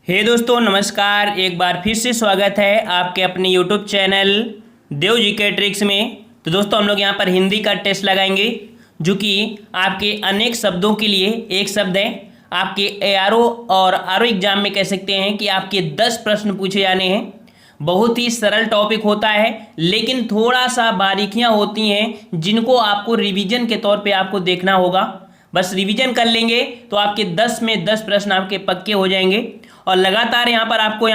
दोस्तों नमस्कार। एक बार फिर से स्वागत है आपके अपने यूट्यूब चैनल देव जी के ट्रिक्स में। तो दोस्तों हम लोग यहाँ पर हिंदी का टेस्ट लगाएंगे जो कि आपके अनेक शब्दों के लिए एक शब्द है। आपके एआरओ और आरओ एग्जाम में कह सकते हैं कि आपके 10 प्रश्न पूछे जाने हैं। बहुत ही सरल टॉपिक होता है लेकिन थोड़ा सा बारीकियाँ होती हैं जिनको आपको रिवीजन के तौर पे आपको देखना होगा। बस रिवीजन कर लेंगे तो आपके 10 में 10 प्रश्न आपके पक्के हो जाएंगे। और लगातार यहाँ पर आपको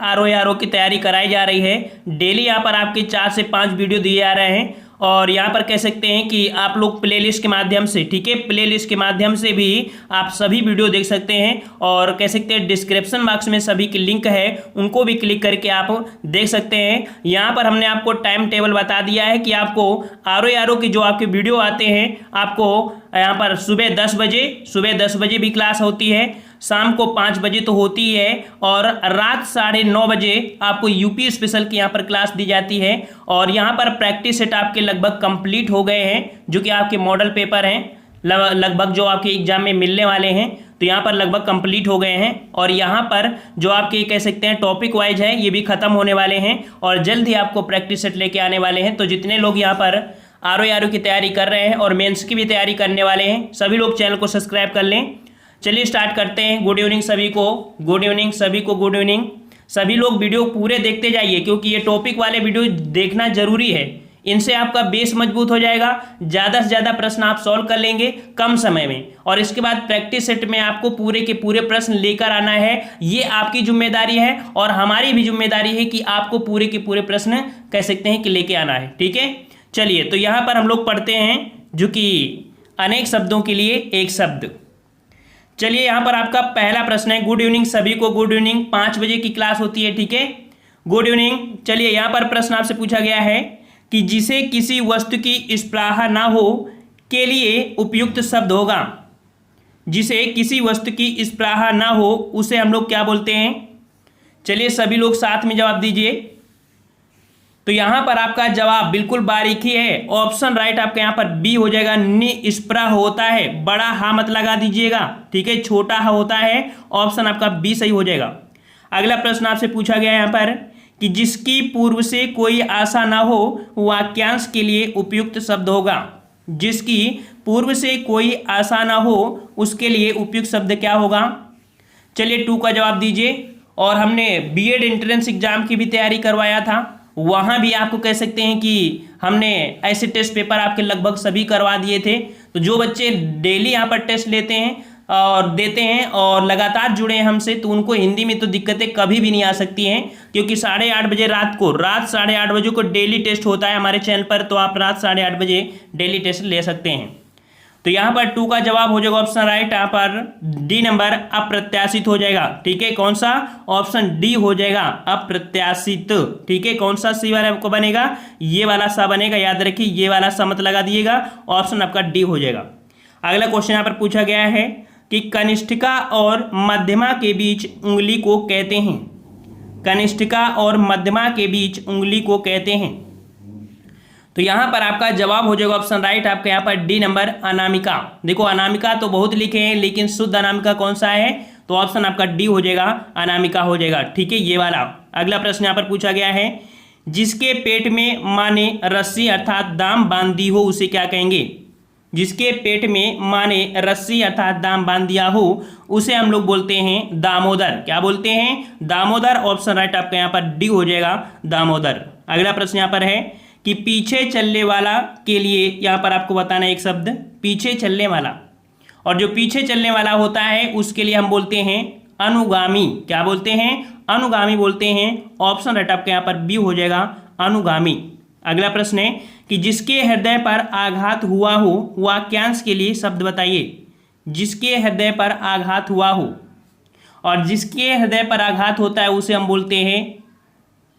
आरओ की तैयारी कराई जा रही है। डेली यहाँ पर आपके 4 से 5 वीडियो दिए जा रहे हैं और यहाँ पर कह सकते हैं कि आप लोग प्लेलिस्ट के माध्यम से, ठीक है, प्लेलिस्ट के माध्यम से भी आप सभी वीडियो देख सकते हैं। और कह सकते हैं डिस्क्रिप्शन बॉक्स में सभी की लिंक है, उनको भी क्लिक करके आप देख सकते हैं। यहाँ पर हमने आपको टाइम टेबल बता दिया है कि आपको आरओ की जो आपके वीडियो आते हैं आपको यहाँ पर सुबह 10 बजे भी क्लास होती है, शाम को 5 बजे तो होती है और रात 9:30 बजे आपको यूपी स्पेशल की यहाँ पर क्लास दी जाती है। और यहाँ पर प्रैक्टिस सेट आपके लगभग कंप्लीट हो गए हैं जो कि आपके मॉडल पेपर हैं, लगभग जो आपके एग्जाम में मिलने वाले हैं तो यहाँ पर लगभग कंप्लीट हो गए हैं। और यहाँ पर जो आपके कह सकते हैं टॉपिक वाइज है ये भी खत्म होने वाले हैं और जल्द ही आपको प्रैक्टिस सेट लेके आने वाले हैं। तो जितने लोग यहाँ पर आरओ की तैयारी कर रहे हैं और मेंस की भी तैयारी करने वाले हैं सभी लोग चैनल को सब्सक्राइब कर लें। चलिए स्टार्ट करते हैं। गुड इवनिंग सभी को, गुड इवनिंग सभी को, गुड इवनिंग। सभी लोग वीडियो पूरे देखते जाइए क्योंकि ये टॉपिक वाले वीडियो देखना जरूरी है। इनसे आपका बेस मजबूत हो जाएगा, ज़्यादा से ज़्यादा प्रश्न आप सॉल्व कर लेंगे कम समय में। और इसके बाद प्रैक्टिस सेट में आपको पूरे के पूरे प्रश्न लेकर आना है, ये आपकी जिम्मेदारी है और हमारी भी जिम्मेदारी है कि आपको पूरे के पूरे प्रश्न कह सकते हैं कि लेके आना है, ठीक है। चलिए तो यहाँ पर हम लोग पढ़ते हैं जो कि अनेक शब्दों के लिए एक शब्द। चलिए यहाँ पर आपका पहला प्रश्न है। गुड इवनिंग सभी को, गुड इवनिंग। 5 बजे की क्लास होती है, ठीक है, गुड इवनिंग। चलिए यहाँ पर प्रश्न आपसे पूछा गया है कि जिसे किसी वस्तु की स्पृहा ना हो के लिए उपयुक्त शब्द होगा। जिसे किसी वस्तु की स्पृहा ना हो उसे हम लोग क्या बोलते हैं? चलिए सभी लोग साथ में जवाब दीजिए। तो यहाँ पर आपका जवाब बिल्कुल बारीकी है, ऑप्शन राइट आपका यहाँ पर बी हो जाएगा। निष्प्रह होता है, बड़ा हा मत लगा दीजिएगा, ठीक है, छोटा हा होता है। ऑप्शन आपका बी सही हो जाएगा। अगला प्रश्न आपसे पूछा गया है यहाँ पर कि जिसकी पूर्व से कोई आशा ना हो वाक्यांश के लिए उपयुक्त शब्द होगा। जिसकी पूर्व से कोई आशा ना हो उसके लिए उपयुक्त शब्द क्या होगा? चलिए 2 का जवाब दीजिए। और हमने बीएड एंट्रेंस एग्जाम की भी तैयारी करवाया था, वहाँ भी आपको कह सकते हैं कि हमने ऐसे टेस्ट पेपर आपके लगभग सभी करवा दिए थे। तो जो बच्चे डेली यहाँ पर टेस्ट लेते हैं और देते हैं और लगातार जुड़े हैं हमसे तो उनको हिंदी में तो दिक्कतें कभी भी नहीं आ सकती हैं क्योंकि 8:30 बजे रात 8:30 बजे को डेली टेस्ट होता है हमारे चैनल पर। तो आप रात 8:30 बजे डेली टेस्ट ले सकते हैं। तो यहाँ पर 2 का जवाब हो जाएगा ऑप्शन राइट, यहाँ पर डी नंबर अप्रत्याशित हो जाएगा, ठीक है। कौन सा? ऑप्शन डी हो जाएगा अप्रत्याशित, ठीक है। कौन सा सी वाला आपको बनेगा? ये वाला सा बनेगा, याद रखिए, ये वाला सा मत लगा दिएगा, ऑप्शन आपका डी हो जाएगा। अगला क्वेश्चन यहाँ पर पूछा गया है कि कनिष्ठिका और मध्यमा के बीच उंगली को कहते हैं। कनिष्ठिका और मध्यमा के बीच उंगली को कहते हैं। तो यहाँ पर आपका जवाब हो जाएगा ऑप्शन राइट आपका यहाँ पर डी नंबर अनामिका। देखो अनामिका तो बहुत लिखे हैं लेकिन शुद्ध अनामिका कौन सा है? तो ऑप्शन आपका डी हो जाएगा, अनामिका हो जाएगा, ठीक है, ये वाला। अगला प्रश्न यहाँ पर पूछा गया है जिसके पेट में माँ ने रस्सी अर्थात दाम बांध दी हो उसे क्या कहेंगे? जिसके पेट में माँ ने रस्सी अर्थात दाम बांध दिया हो उसे हम लोग बोलते हैं दामोदर। क्या बोलते हैं? दामोदर। ऑप्शन राइट आपका यहाँ पर डी हो जाएगा, दामोदर। अगला प्रश्न यहाँ पर है कि पीछे चलने वाला के लिए यहाँ पर आपको बताना एक शब्द, पीछे चलने वाला। और जो पीछे चलने वाला होता है उसके लिए हम बोलते हैं अनुगामी। क्या बोलते हैं? अनुगामी बोलते हैं। ऑप्शन राइट आपका यहाँ पर बी हो जाएगा, अनुगामी। अगला प्रश्न है कि जिसके हृदय पर आघात हुआ हो वाक्यांश के लिए शब्द बताइए। जिसके हृदय पर आघात हुआ हो, और जिसके हृदय पर आघात होता है उसे हम बोलते हैं,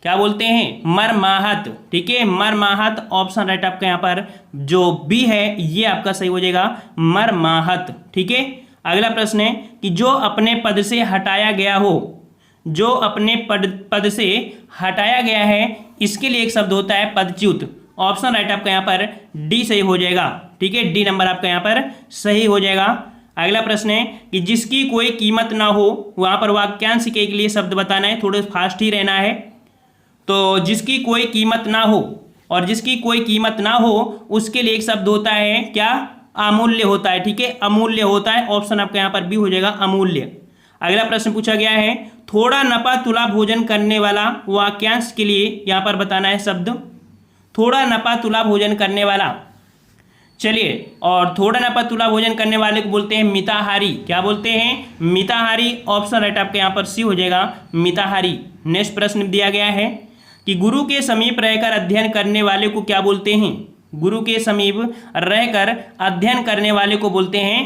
क्या बोलते हैं? मर्माहत, ठीक है, मर्माहत। ऑप्शन राइट आपका यहाँ पर जो बी है ये आपका सही हो जाएगा, मर्माहत, ठीक है। अगला प्रश्न है कि जो अपने पद से हटाया गया हो, जो अपने पद से हटाया गया है इसके लिए एक शब्द होता है पदच्युत। ऑप्शन राइट आपका यहाँ पर डी सही हो जाएगा, ठीक है, डी नंबर आपका यहाँ पर सही हो जाएगा। अगला प्रश्न है कि जिसकी कोई कीमत ना हो, वहां पर वाक्यांश के लिए शब्द बताना है, थोड़े फास्ट ही रहना है। तो जिसकी कोई कीमत ना हो, और जिसकी कोई कीमत ना हो उसके लिए एक शब्द होता है क्या? अमूल्य होता है। ठीक है, अमूल्य होता है। ऑप्शन आपका यहाँ पर भी हो जाएगा अमूल्य। अगला प्रश्न पूछा गया है थोड़ा नपा तुला भोजन करने वाला, वाक्यांश के लिए यहाँ पर बताना है शब्द थोड़ा नपा तुला भोजन करने वाला। चलिए, और थोड़ा नपा तुला भोजन करने वाले को बोलते हैं मिताहारी। क्या बोलते हैं? मिताहारी। ऑप्शन राइट आपके यहाँ पर सी हो जाएगा, मिताहारी। नेक्स्ट प्रश्न दिया गया है कि गुरु के समीप रहकर अध्ययन करने वाले को क्या बोलते हैं? गुरु के समीप रहकर अध्ययन करने वाले को बोलते हैं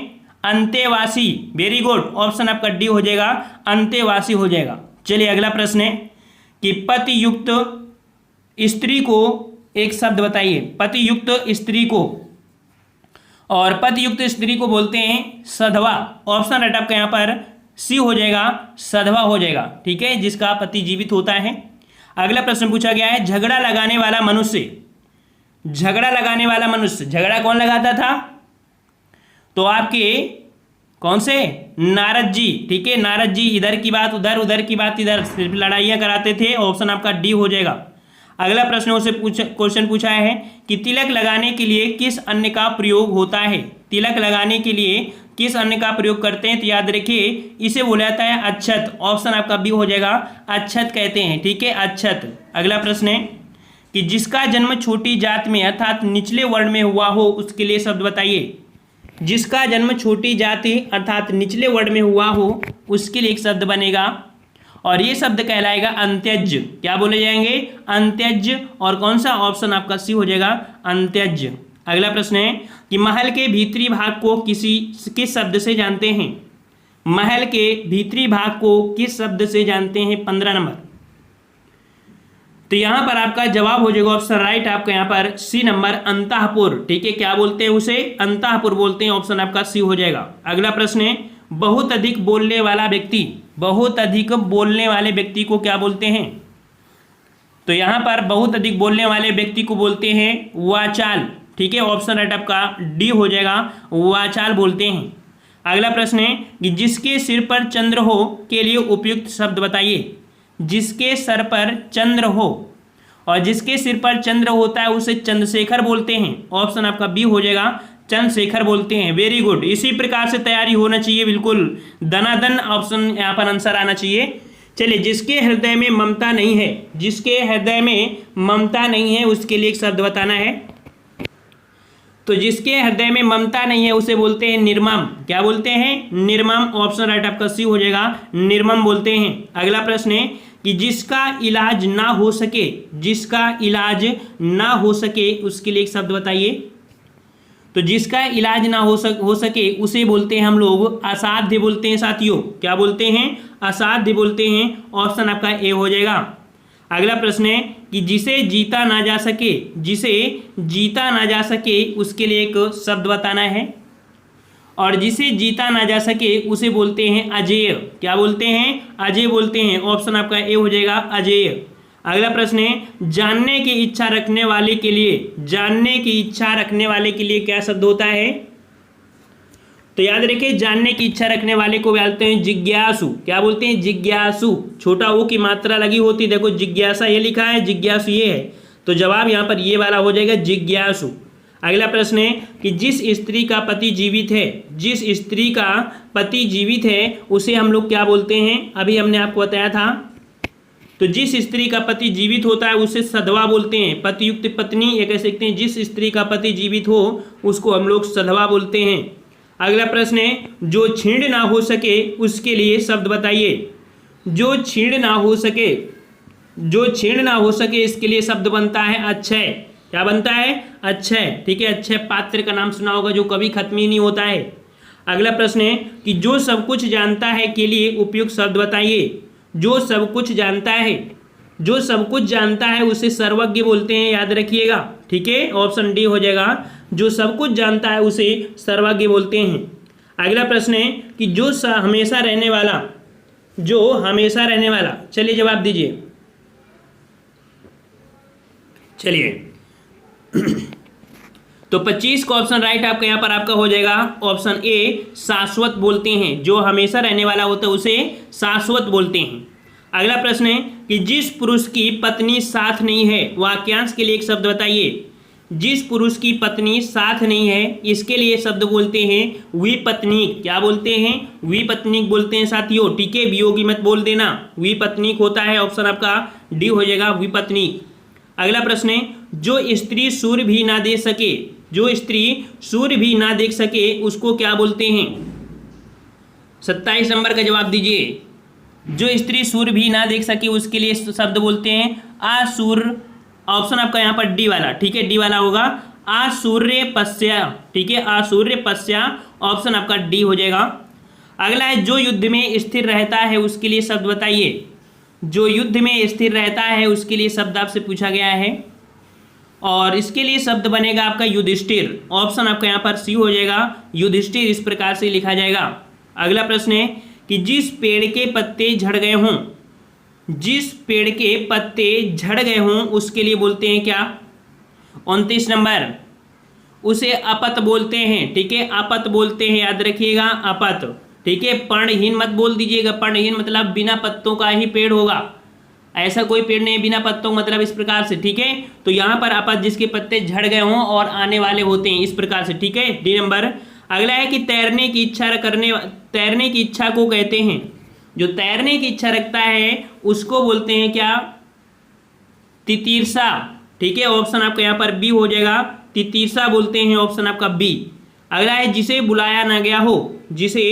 अंतेवासी। वेरी गुड, ऑप्शन आपका डी हो जाएगा, अंतेवासी हो जाएगा। चलिए अगला प्रश्न है कि पतियुक्त स्त्री को एक शब्द बताइए। पतियुक्त स्त्री को, और पतियुक्त स्त्री को बोलते हैं सधवा। ऑप्शन राइट आपका यहाँ पर सी हो जाएगा, सधवा हो जाएगा। ठीक है, जिसका पति जीवित होता है। अगला प्रश्न पूछा गया है झगड़ा लगाने वाला मनुष्य। झगड़ा लगाने वाला मनुष्य, झगड़ा कौन लगाता था? तो आपके कौन से? नारद जी। ठीक है, नारद जी इधर की बात उधर, उधर की बात इधर, सिर्फ लड़ाइयाँ कराते थे। ऑप्शन आपका डी हो जाएगा। अगला प्रश्न उसे क्वेश्चन पूछा है कि तिलक लगाने के लिए किस अन्न का प्रयोग होता है? तिलक लगाने के लिए किस अन्न का प्रयोग करते हैं? तो याद रखिए इसे बोला जाता है अक्षत। ऑप्शन आपका बी हो जाएगा, अक्षत कहते हैं। ठीक है, अक्षत। अगला प्रश्न है कि जिसका जन्म छोटी जात में अर्थात निचले वर्ण में हुआ हो उसके लिए शब्द बताइए। जिसका जन्म छोटी जाति अर्थात निचले वर्ण में हुआ हो उसके लिए एक शब्द बनेगा, और ये शब्द कहलाएगा अंत्यज। क्या बोले जाएंगे? अंत्यज। और कौन सा? ऑप्शन आपका सी हो जाएगा, अंत्यज। अगला प्रश्न है कि महल के भीतरी भाग को किस शब्द से जानते हैं? महल के भीतरी भाग को किस शब्द से जानते हैं? 15 नंबर। तो यहां पर आपका जवाब हो जाएगा ऑप्शन राइट आपका यहाँ पर सी नंबर, अंतःपुर। ठीक है, क्या बोलते हैं उसे? अंतःपुर बोलते हैं। ऑप्शन आपका सी हो जाएगा। अगला प्रश्न है बहुत अधिक बोलने वाला व्यक्ति, बहुत अधिक बोलने वाले व्यक्ति को क्या बोलते हैं? तो यहां पर बहुत अधिक बोलने वाले व्यक्ति को बोलते हैं वाचाल। ठीक है, ऑप्शन राइट आपका डी हो जाएगा, वाचाल बोलते हैं। अगला प्रश्न है कि जिसके सिर पर चंद्र हो के लिए उपयुक्त शब्द बताइए। जिसके सर पर चंद्र हो, और जिसके सिर पर चंद्र होता है उसे चंद्रशेखर बोलते हैं। ऑप्शन आपका बी हो जाएगा, चंद्रशेखर बोलते हैं। वेरी गुड, इसी प्रकार से तैयारी होना चाहिए, बिल्कुल दनादन ऑप्शन यहाँ पर आंसर आना चाहिए। चलिए, जिसके हृदय में ममता नहीं है, जिसके हृदय में ममता नहीं है उसके लिए एक शब्द बताना है। तो जिसके हृदय में ममता नहीं है उसे बोलते हैं निर्मम। क्या बोलते हैं? निर्मम। ऑप्शन राइट आपका सी हो जाएगा, निर्मम बोलते हैं। अगला प्रश्न है कि जिसका इलाज ना हो सके, जिसका इलाज ना हो सके उसके लिए एक शब्द बताइए। तो जिसका इलाज ना हो सके उसे बोलते हैं हम लोग असाध्य बोलते हैं साथियों। क्या बोलते हैं? असाध्य बोलते हैं। ऑप्शन आपका ए हो जाएगा। अगला प्रश्न है कि जिसे जीता ना जा सके, जिसे जीता ना जा सके उसके लिए एक शब्द बताना है, और जिसे जीता ना जा सके उसे बोलते हैं अजेय। क्या बोलते हैं? अजेय बोलते हैं। ऑप्शन आपका ए हो जाएगा, अजेय। अगला प्रश्न है जानने की इच्छा रखने वाले के लिए, जानने की इच्छा रखने वाले के लिए क्या शब्द होता है? तो याद रखिए जानने की इच्छा रखने वाले को बोलते हैं जिज्ञासु। क्या बोलते हैं? जिज्ञासु। छोटा ओ की मात्रा लगी होती, देखो जिज्ञासा ये लिखा है, जिज्ञासु ये है, तो जवाब यहाँ पर ये वाला हो जाएगा, जिज्ञासु। अगला प्रश्न है कि जिस स्त्री का पति जीवित है, जिस स्त्री का पति जीवित है उसे हम लोग क्या बोलते हैं? अभी हमने आपको बताया था। तो जिस स्त्री का पति जीवित होता है उसे सधवा बोलते हैं। पतियुक्त पत्नी ये कह सकते हैं। जिस स्त्री का पति जीवित हो उसको हम लोग सधवा बोलते हैं। अगला प्रश्न है जो छीण ना हो सके उसके लिए शब्द बताइए। जो छीण ना हो सके, जो छीण ना हो सके इसके लिए शब्द बनता है अक्षय। क्या बनता है? अक्षय। ठीक है, अक्षय पात्र का नाम सुना होगा जो कभी खत्म ही नहीं होता है। अगला प्रश्न है कि जो सब कुछ जानता है के लिए उपयुक्त शब्द बताइए। जो सब कुछ जानता है, जो सब कुछ जानता है उसे सर्वज्ञ बोलते हैं, याद रखिएगा। ठीक है, ऑप्शन डी हो जाएगा, जो सब कुछ जानता है उसे सर्वज्ञ बोलते हैं। अगला प्रश्न है कि जो हमेशा रहने वाला, जो हमेशा रहने वाला, चलिए जवाब दीजिए। चलिए तो 25 का ऑप्शन राइट आपका यहाँ पर आपका हो जाएगा ऑप्शन ए, शाश्वत बोलते हैं। जो हमेशा रहने वाला होता है उसे शाश्वत बोलते हैं। अगला प्रश्न है कि जिस पुरुष की पत्नी साथ नहीं है, वाक्यांश के लिए एक शब्द बताइए। जिस पुरुष की पत्नी साथ नहीं है, इसके लिए शब्द बोलते हैं विपत्नीक। क्या बोलते हैं? विपत्नीक बोलते हैं साथियों। ठीक है, वियोगी मत बोल देना, विपत्नीक होता है। ऑप्शन आपका डी हो जाएगा, विपत्नीक। अगला प्रश्न है जो स्त्री सूर्य भी ना देख सके, जो स्त्री सूर्य भी ना देख सके उसको क्या बोलते हैं? 27 नंबर का जवाब दीजिए। जो स्त्री सूर्य भी ना देख सके उसके लिए शब्द बोलते हैं आसूर्य। ऑप्शन आपका यहाँ पर डी वाला, ठीक है, डी वाला होगा आसूर्य पश्या। ठीक है, आसूर्य पश्या, ऑप्शन आपका डी हो जाएगा। अगला है जो युद्ध में स्थिर रहता है उसके लिए शब्द बताइए। जो युद्ध में स्थिर रहता है उसके लिए शब्द आपसे पूछा गया है और इसके लिए शब्द बनेगा आपका युधिष्ठिर। ऑप्शन आपका यहाँ पर सी हो जाएगा, युधिष्ठिर इस प्रकार से लिखा जाएगा। अगला प्रश्न है कि जिस पेड़ के पत्ते झड़ गए हों, जिस पेड़ के पत्ते झड़ गए हों उसके लिए बोलते हैं क्या? 29 नंबर, उसे अपत बोलते हैं। ठीक है, अपत बोलते हैं, याद रखिएगा, अपत। ठीक है, पर्णहीन मत बोल दीजिएगा। पर्णहीन मतलब बिना पत्तों का ही पेड़ होगा, ऐसा कोई पेड़ नहीं बिना पत्तों, मतलब इस प्रकार से। ठीक है, तो यहाँ पर अपत जिसके पत्ते झड़ गए हों और आने वाले होते हैं, इस प्रकार से। ठीक है, डी नंबर। अगला है कि तैरने की इच्छा को कहते हैं। जो तैरने की इच्छा रखता है उसको बोलते हैं क्या? तितीर्षा। ठीक है, ऑप्शन आपका यहाँ पर बी हो जाएगा, तितीर्षा बोलते हैं, ऑप्शन आपका बी। अगला है जिसे बुलाया ना गया हो, जिसे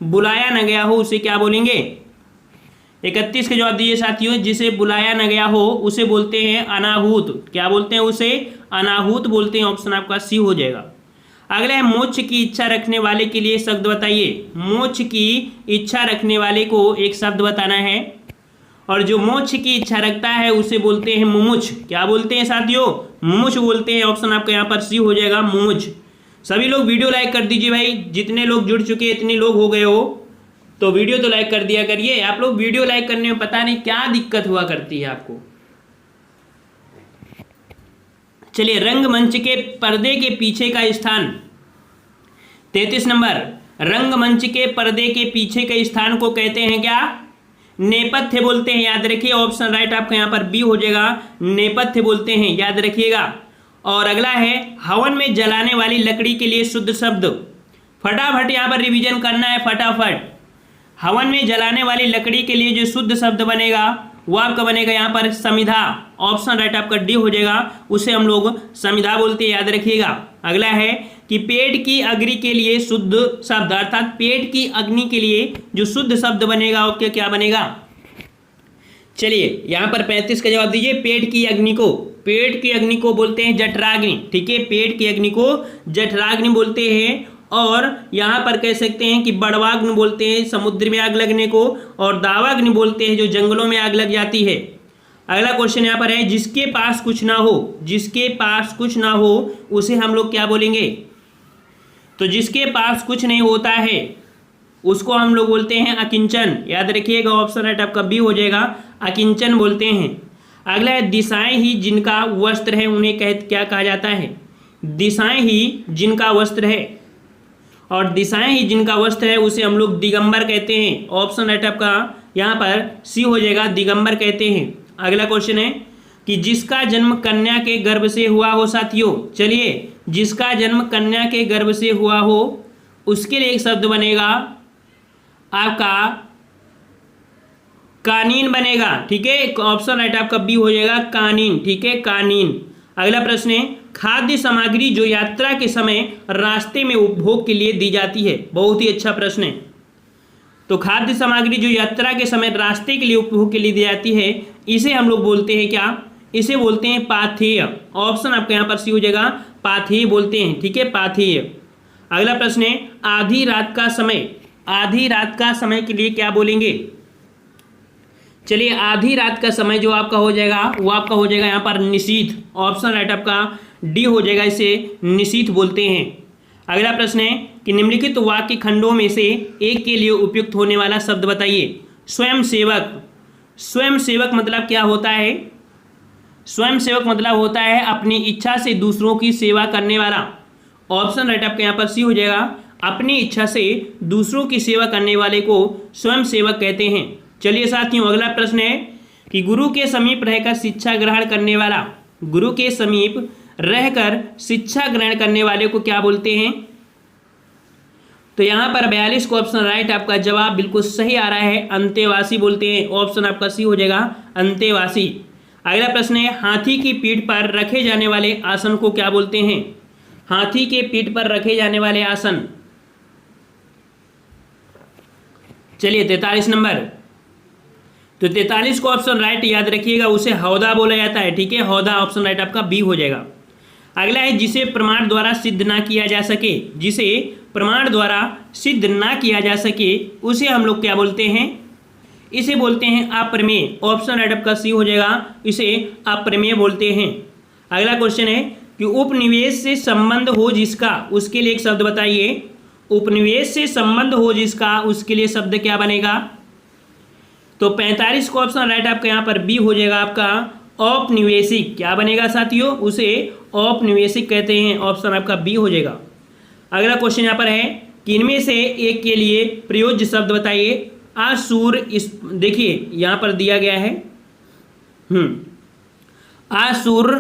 बुलाया ना गया हो उसे क्या बोलेंगे? 31 का जवाब दीजिए साथियों। जिसे बुलाया ना गया हो उसे बोलते हैं अनाहूत। क्या बोलते हैं? उसे अनाहूत बोलते हैं, ऑप्शन आपका सी हो जाएगा। अगला है मोक्ष की इच्छा रखने वाले के लिए शब्द बताइए। मोक्ष की इच्छा रखने वाले को एक शब्द बताना है और जो मोक्ष की इच्छा रखता है उसे बोलते हैं मुमुक्ष। क्या बोलते हैं साथियों? मुमुक्ष बोलते हैं, ऑप्शन आपका यहाँ पर सी हो जाएगा, मुमुक्ष। सभी लोग वीडियो लाइक कर दीजिए भाई, जितने लोग जुड़ चुके हैं इतने लोग हो गए हो तो वीडियो तो लाइक कर दिया करिए। आप लोग वीडियो लाइक करने में पता नहीं क्या दिक्कत हुआ करती है आपको। चलिए, रंगमंच के पर्दे के पीछे का स्थान। 33 नंबर, रंगमंच के पर्दे के पीछे के स्थान को कहते हैं क्या? नेपथ्य बोलते हैं, याद रखिए। ऑप्शन राइट आपका यहाँ पर बी हो जाएगा, नेपथ्य बोलते हैं, याद रखिएगा। और अगला है हवन में जलाने वाली लकड़ी के लिए शुद्ध शब्द। फटाफट यहाँ पर रिवीजन करना है, फटाफट। हवन में जलाने वाली लकड़ी के लिए जो शुद्ध शब्द बनेगा वो आपका बनेगा यहाँ पर समिधा। ऑप्शन राइट आपका डी हो जाएगा, उसे हम लोग समिधा बोलते हैं, याद रखिएगा। अगला है कि पेट की अग्नि के लिए शुद्ध शब्द, अर्थात पेट की अग्नि के लिए जो शुद्ध शब्द बनेगा वो क्या बनेगा? चलिए, यहाँ पर 35 का जवाब दीजिए। पेट की अग्नि को बोलते हैं जठराग्नि। ठीक है, पेट की अग्नि को जठराग्नि बोलते हैं। और यहाँ पर कह सकते हैं कि बड़वाग्नि बोलते हैं समुद्र में आग लगने को, और दावाग्नि बोलते हैं जो जंगलों में आग लग जाती है। अगला क्वेश्चन यहाँ पर है जिसके पास कुछ ना हो, जिसके पास कुछ ना हो उसे हम लोग क्या बोलेंगे? तो जिसके पास कुछ नहीं होता है उसको हम लोग बोलते हैं अकिंचन, याद रखिएगा। ऑप्शन राइट आपका बी हो जाएगा, अकिंचन बोलते हैं। अगला है दिशाएं ही जिनका वस्त्र है उन्हें क्या कहा जाता है? दिशाएं ही जिनका वस्त्र है, और दिशाएं ही जिनका वस्त्र है उसे हम लोग दिगंबर कहते हैं। ऑप्शन राइट आपका यहाँ पर सी हो जाएगा, दिगंबर कहते हैं। अगला क्वेश्चन है कि जिसका जन्म कन्या के गर्भ से हुआ हो साथियों। चलिए, जिसका जन्म कन्या के गर्भ से हुआ हो उसके लिए एक शब्द बनेगा आपका कानीन बनेगा। ठीक है, ऑप्शन राइट आपका बी हो जाएगा, कानीन। ठीक है, कानीन। अगला प्रश्न है खाद्य सामग्री जो यात्रा के समय रास्ते में उपभोग के लिए दी जाती है। बहुत ही अच्छा प्रश्न है। तो खाद्य सामग्री जो यात्रा के समय रास्ते के लिए उपभोग के लिए दी जाती है इसे हम लोग बोलते हैं क्या? इसे बोलते हैं पाथेय। ऑप्शन आपका यहाँ पर सी हो जाएगा, पाथेय बोलते हैं। ठीक है, पाथेय। अगला प्रश्न है आधी रात का समय। आधी रात का समय के लिए क्या बोलेंगे? चलिए, आधी रात का समय जो आपका हो जाएगा वो आपका हो जाएगा यहाँ पर निशीथ। ऑप्शन राइट आपका डी हो जाएगा, इसे निशीथ बोलते हैं। अगला प्रश्न है कि निम्नलिखित वाक्य खंडों में से एक के लिए उपयुक्त होने वाला शब्द बताइए। स्वयं सेवक। स्वयं सेवक मतलब क्या होता है? स्वयं सेवक मतलब होता है अपनी इच्छा से दूसरों की सेवा करने वाला। ऑप्शन राइट आपका यहाँ पर सी हो जाएगा। अपनी इच्छा से दूसरों की सेवा करने वाले को स्वयं सेवक कहते हैं। चलिए साथियों, अगला प्रश्न है कि गुरु के समीप रहकर शिक्षा ग्रहण करने वाला, गुरु के समीप रहकर शिक्षा ग्रहण करने वाले को क्या बोलते हैं? तो यहाँ पर 42 को ऑप्शन राइट आपका जवाब बिल्कुल सही आ रहा है, अंतेवासी बोलते हैं। ऑप्शन आपका सी हो जाएगा, अंतेवासी। अगला प्रश्न है हाथी की पीठ पर रखे जाने वाले आसन को क्या बोलते हैं? हाथी के पीठ पर रखे जाने वाले आसन। चलिए 43 नंबर, तो 43 को ऑप्शन राइट याद रखिएगा, उसे हौदा बोला जाता है। ठीक है, हौदा ऑप्शन राइट आपका बी हो जाएगा। अगला है जिसे प्रमाण द्वारा सिद्ध ना किया जा सके, जिसे प्रमाण द्वारा सिद्ध ना किया जा सके उसे हम लोग क्या बोलते हैं? इसे बोलते हैं अप्रमेय। ऑप्शन राइट आपका सी हो जाएगा, इसे अप्रमेय बोलते हैं। अगला क्वेश्चन है कि उपनिवेश से संबंध हो जिसका, उसके लिए एक शब्द बताइए। उपनिवेश से संबंध हो जिसका, उसके लिए शब्द क्या बनेगा? तो 45 को ऑप्शन राइट आपका यहाँ पर बी हो जाएगा आपका औपनिवेशिक। क्या बनेगा साथियों? उसे औपनिवेशिक कहते हैं। ऑप्शन आपका बी हो जाएगा। अगला क्वेश्चन यहाँ पर है कि इनमें से एक के लिए प्रयोज्य शब्द बताइए। आसूर, इस देखिए यहाँ पर दिया गया है आसूर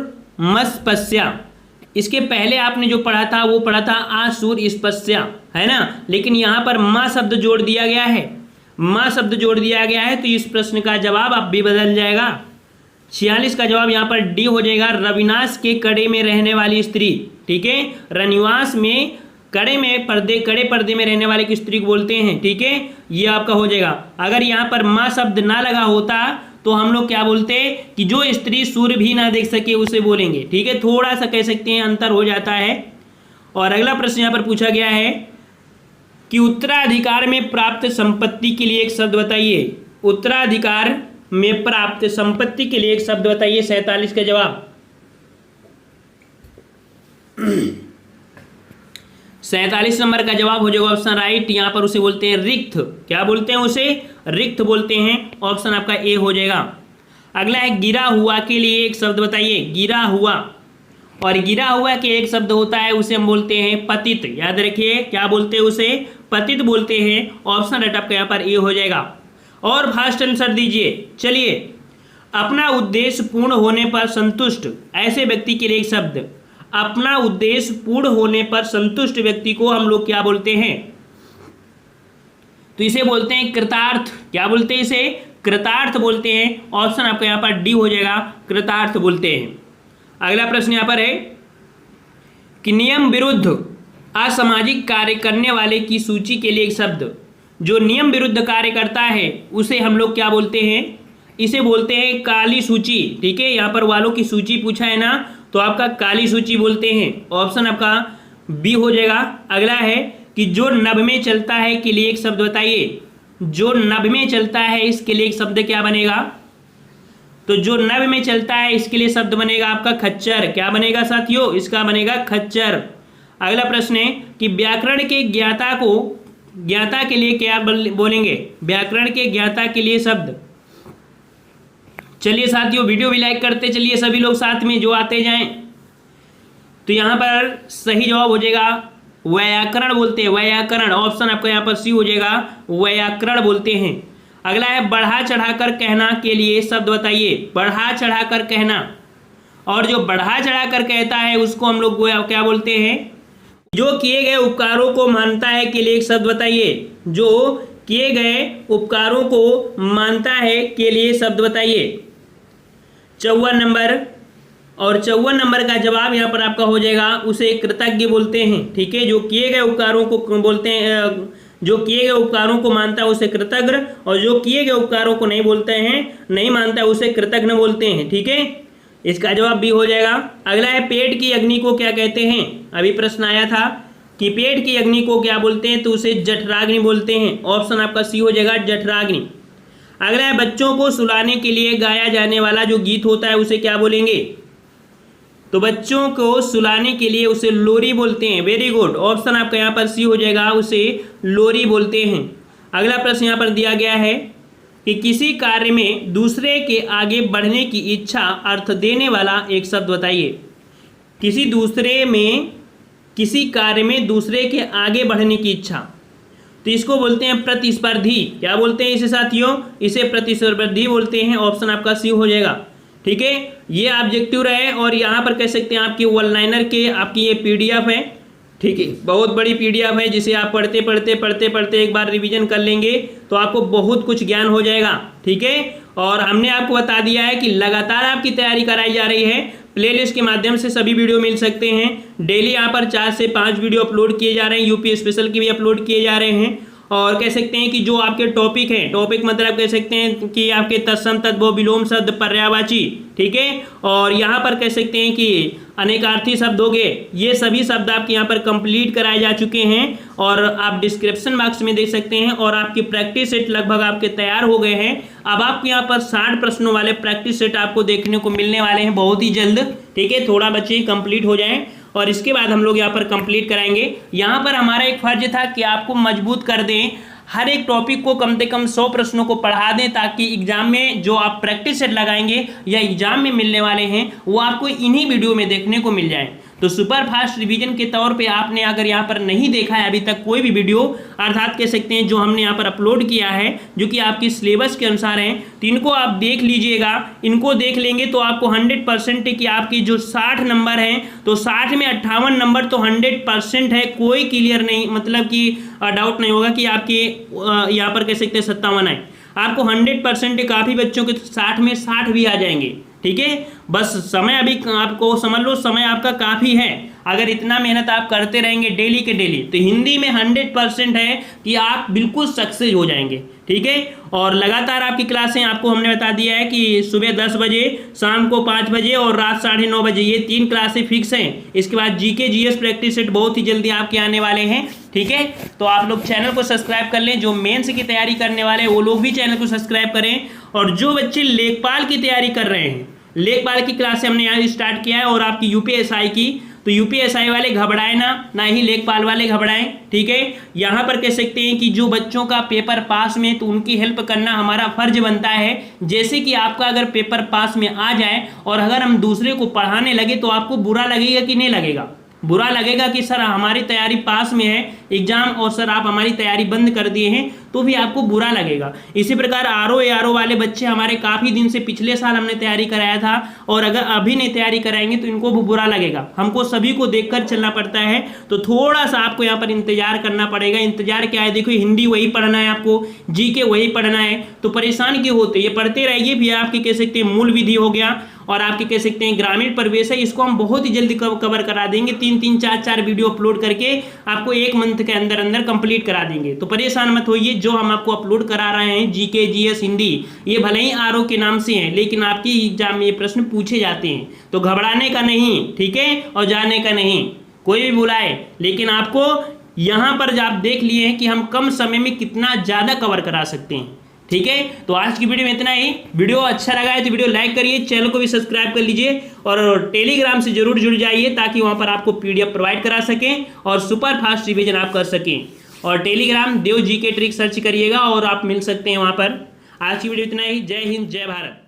मस्पस्या। इसके पहले आपने जो पढ़ा था वो पढ़ा था आसूर स्पस्या, है ना, लेकिन यहाँ पर माँ शब्द जोड़ दिया गया है, माँ शब्द जोड़ दिया गया है, तो इस प्रश्न का जवाब अब भी बदल जाएगा। 46 का जवाब यहाँ पर डी हो जाएगा, रविनाश के कड़े में रहने वाली स्त्री। ठीक है, रनिवास में कड़े पर्दे में रहने वाले की स्त्री को बोलते हैं। ठीक है, ये आपका हो जाएगा। अगर यहाँ पर माँ शब्द ना लगा होता तो हम लोग क्या बोलते कि जो स्त्री सूर्य भी ना देख सके उसे बोलेंगे। ठीक है, थोड़ा सा कह सकते हैं अंतर हो जाता है। और अगला प्रश्न यहाँ पर पूछा गया है कि उत्तराधिकार में प्राप्त संपत्ति के लिए एक शब्द बताइए। उत्तराधिकार में प्राप्त संपत्ति के लिए एक शब्द बताइए। 47 का जवाब 47 नंबर का जवाब हो जाएगा ऑप्शन राइट। यहाँ पर उसे बोलते हैं रिक्त। क्या बोलते हैं? उसे रिक्त बोलते हैं। ऑप्शन आपका ए हो जाएगा। अगला है गिरा हुआ के लिए एक शब्द बताइए। गिरा हुआ, और गिरा हुआ के एक शब्द होता है उसे हम बोलते हैं पतित। याद रखिए, क्या बोलते हैं? उसे पतित बोलते हैं। ऑप्शन राइट आपका यहाँ पर ए हो जाएगा। और फास्ट आंसर दीजिए। चलिए, अपना उद्देश्य पूर्ण होने पर संतुष्ट ऐसे व्यक्ति के लिए एक शब्द। अपना उद्देश्य पूर्ण होने पर संतुष्ट व्यक्ति को हम लोग क्या बोलते हैं? तो इसे बोलते हैं कृतार्थ। क्या बोलते हैं? इसे कृतार्थ बोलते हैं। ऑप्शन आपका यहाँ पर डी हो जाएगा, कृतार्थ बोलते हैं। अगला प्रश्न यहाँ पर है कि नियम विरुद्ध असामाजिक कार्य करने वाले की सूची के लिए एक शब्द। जो नियम विरुद्ध कार्य करता है उसे हम लोग क्या बोलते हैं? इसे बोलते हैं काली सूची। ठीक है, यहाँ पर वालों की सूची पूछा है ना, तो आपका काली सूची बोलते हैं। ऑप्शन आपका बी हो जाएगा। अगला है कि जो नभ में चलता है के लिए एक शब्द बताइए। जो नभ में चलता है इसके लिए एक शब्द क्या बनेगा? तो जो नभ में चलता है इसके लिए शब्द बनेगा आपका खच्चर। क्या बनेगा साथियों? इसका बनेगा खच्चर। अगला प्रश्न है कि व्याकरण के ज्ञाता के लिए क्या बोलेंगे? व्याकरण के ज्ञाता के लिए शब्द। चलिए साथियों, वीडियो भी लाइक करते चलिए सभी लोग साथ में जो आते जाएं। तो यहाँ पर सही जवाब हो जाएगा व्याकरण बोलते हैं। व्याकरण, ऑप्शन आपका यहाँ पर सी हो जाएगा, व्याकरण बोलते हैं। अगला है बढ़ा चढ़ाकर कहना के लिए शब्द बताइए। बढ़ा चढ़ाकर कहना, और जो बढ़ा चढ़ाकर कहता है उसको हम लोग क्या बोलते हैं? जो किए गए उपकारों को मानता है के लिए एक शब्द बताइए। जो किए गए उपकारों को मानता है के लिए शब्द बताइए। 54 नंबर, और 54 नंबर का जवाब यहाँ पर आपका हो जाएगा उसे कृतज्ञ बोलते हैं। ठीक है, जो किए गए उपकारों को बोलते हैं, जो किए गए उपकारों को मानता है उसे कृतज्ञ, और जो किए गए उपकारों को नहीं बोलते हैं, नहीं मानता है, उसे कृतज्ञ बोलते हैं। ठीक है, इसका जवाब भी हो जाएगा। अगला है पेट की अग्नि को क्या कहते हैं? अभी प्रश्न आया था कि पेट की अग्नि को क्या बोलते हैं, तो उसे जठराग्नि बोलते हैं। ऑप्शन आपका सी हो जाएगा, जठराग्नि। अगला है बच्चों को सुलाने के लिए गाया जाने वाला जो गीत होता है उसे क्या बोलेंगे? तो बच्चों को सुलाने के लिए उसे लोरी बोलते हैं। वेरी गुड, ऑप्शन आपका यहाँ पर सी हो जाएगा, उसे लोरी बोलते हैं। अगला प्रश्न यहाँ पर दिया गया है कि किसी कार्य में दूसरे के आगे बढ़ने की इच्छा अर्थ देने वाला एक शब्द बताइए। किसी दूसरे में किसी कार्य में दूसरे के आगे बढ़ने की इच्छा, तो इसको बोलते हैं प्रतिस्पर्धी। क्या बोलते हैं इसे साथियों? इसे प्रतिस्पर्धी बोलते हैं। ऑप्शन आपका सी हो जाएगा। ठीक है, ये ऑब्जेक्टिव रहे और यहाँ पर कह सकते हैं आपकी वन लाइनर के आपकी ये पीडीएफ है। ठीक है, बहुत बड़ी पीडीएफ है जिसे आप पढ़ते पढ़ते एक बार रिवीजन कर लेंगे तो आपको बहुत कुछ ज्ञान हो जाएगा। ठीक है, और हमने आपको बता दिया है कि लगातार आपकी तैयारी कराई जा रही है। प्लेलिस्ट के माध्यम से सभी वीडियो मिल सकते हैं। डेली यहाँ पर 4 से 5 वीडियो अपलोड किए जा रहे हैं। यूपी स्पेशल के भी अपलोड किए जा रहे हैं। और कह सकते हैं कि जो आपके टॉपिक हैं, टॉपिक मतलब कह सकते हैं कि आपके तत्सम तद्भव विलोम शब्द पर्यायवाची, ठीक है, और यहाँ पर कह सकते हैं कि अनेकार्थी शब्द हो गए, ये सभी शब्द आपके यहाँ पर कंप्लीट कराए जा चुके हैं और आप डिस्क्रिप्शन बॉक्स में देख सकते हैं। और आपकी प्रैक्टिस सेट लगभग आपके तैयार हो गए हैं। अब आपके यहाँ पर 60 प्रश्नों वाले प्रैक्टिस सेट आपको देखने को मिलने वाले हैं बहुत ही जल्द। ठीक है, थोड़ा बच्चे कंप्लीट हो जाएं और इसके बाद हम लोग यहाँ पर कंप्लीट कराएंगे। यहाँ पर हमारा एक फर्ज था कि आपको मजबूत कर दें, हर एक टॉपिक को कम से कम 100 प्रश्नों को पढ़ा दें, ताकि एग्जाम में जो आप प्रैक्टिस सेट लगाएंगे या एग्जाम में मिलने वाले हैं वो आपको इन्हीं वीडियो में देखने को मिल जाए। तो सुपर फास्ट रिवीजन के तौर पे आपने अगर यहाँ पर नहीं देखा है अभी तक कोई भी वीडियो, अर्थात कह सकते हैं जो हमने यहाँ पर अपलोड किया है जो कि आपकी सिलेबस के अनुसार हैं, तो इनको आप देख लीजिएगा। इनको देख लेंगे तो आपको 100% कि आपकी जो 60 नंबर हैं तो 60 में 58 नंबर तो 100% है, कोई क्लियर नहीं, मतलब कि डाउट नहीं होगा कि आपके यहाँ पर कह सकते हैं 57 है। आपको 100% काफ़ी बच्चों के 60 में 60 भी आ जाएंगे। ठीक है, बस समय अभी आपको समझ लो, समय आपका काफ़ी है। अगर इतना मेहनत आप करते रहेंगे डेली के डेली तो हिंदी में 100% है कि आप बिल्कुल सक्सेस हो जाएंगे। ठीक है, और लगातार आपकी क्लासें आपको हमने बता दिया है कि सुबह 10 बजे, शाम को 5 बजे और रात 9:30 बजे, ये 3 क्लासें फिक्स हैं। इसके बाद जीके जीएस प्रैक्टिस सेट बहुत ही जल्दी आपके आने वाले हैं। ठीक है, तो आप लोग चैनल को सब्सक्राइब कर लें। जो मेंस की तैयारी करने वाले वो लोग भी चैनल को सब्सक्राइब करें। और जो बच्चे लेखपाल की तैयारी कर रहे हैं, लेखपाल की क्लास हमने यहाँ स्टार्ट किया है। और आपकी यूपीएसआई की, तो यूपीएसआई वाले घबराएं ना ही लेखपाल वाले घबराएं। ठीक है, यहाँ पर कह सकते हैं कि जो बच्चों का पेपर पास में, तो उनकी हेल्प करना हमारा फर्ज बनता है। जैसे कि आपका अगर पेपर पास में आ जाए और अगर हम दूसरे को पढ़ाने लगे तो आपको बुरा लगेगा कि नहीं लगेगा? बुरा लगेगा कि सर हमारी तैयारी पास में है एग्जाम और सर आप हमारी तैयारी बंद कर दिए हैं, तो भी आपको बुरा लगेगा। इसी प्रकार आरओ वाले बच्चे हमारे काफ़ी दिन से, पिछले साल हमने तैयारी कराया था और अगर अभी नहीं तैयारी कराएंगे तो इनको भी बुरा लगेगा। हमको सभी को देखकर चलना पड़ता है, तो थोड़ा सा आपको यहाँ पर इंतजार करना पड़ेगा। इंतजार क्या है, देखो हिंदी वही पढ़ना है आपको, जीके वही पढ़ना है, तो परेशान क्यों होते? ये पढ़ते रहिए। भी आपके कह सकते हैं मूल विधि हो गया और आपके कह सकते हैं ग्रामीण प्रवेश है, इसको हम बहुत ही जल्दी कवर करा देंगे। 3-3, 4-4 वीडियो अपलोड करके आपको 1 मंथ के अंदर अंदर कंप्लीट करा देंगे। तो परेशान मत होइए। जो हम आपको अपलोड करा रहे हैं जीके जीएस हिंदी, ये भले ही आरओ के नाम से हैं, लेकिन आपकी एग्जाम में ये प्रश्न पूछे जाते हैं, तो घबराने का नहीं। ठीक है, और जाने का नहीं। कोई भी बुलाए, लेकिन आपको यहाँ पर आप देख लिए हैं कि हम कम समय में कितना ज़्यादा कवर करा सकते हैं। ठीक है, तो आज की वीडियो में इतना ही। वीडियो अच्छा लगा है तो वीडियो लाइक करिए, चैनल को भी सब्सक्राइब कर लीजिए और टेलीग्राम से जरूर जुड़ जाइए, ताकि वहां पर आपको पीडीएफ प्रोवाइड करा सकें और सुपर फास्ट रिवीजन आप कर सकें। और टेलीग्राम देव जीके ट्रिक सर्च करिएगा और आप मिल सकते हैं वहां पर। आज की वीडियो इतना ही। जय हिंद, जय भारत।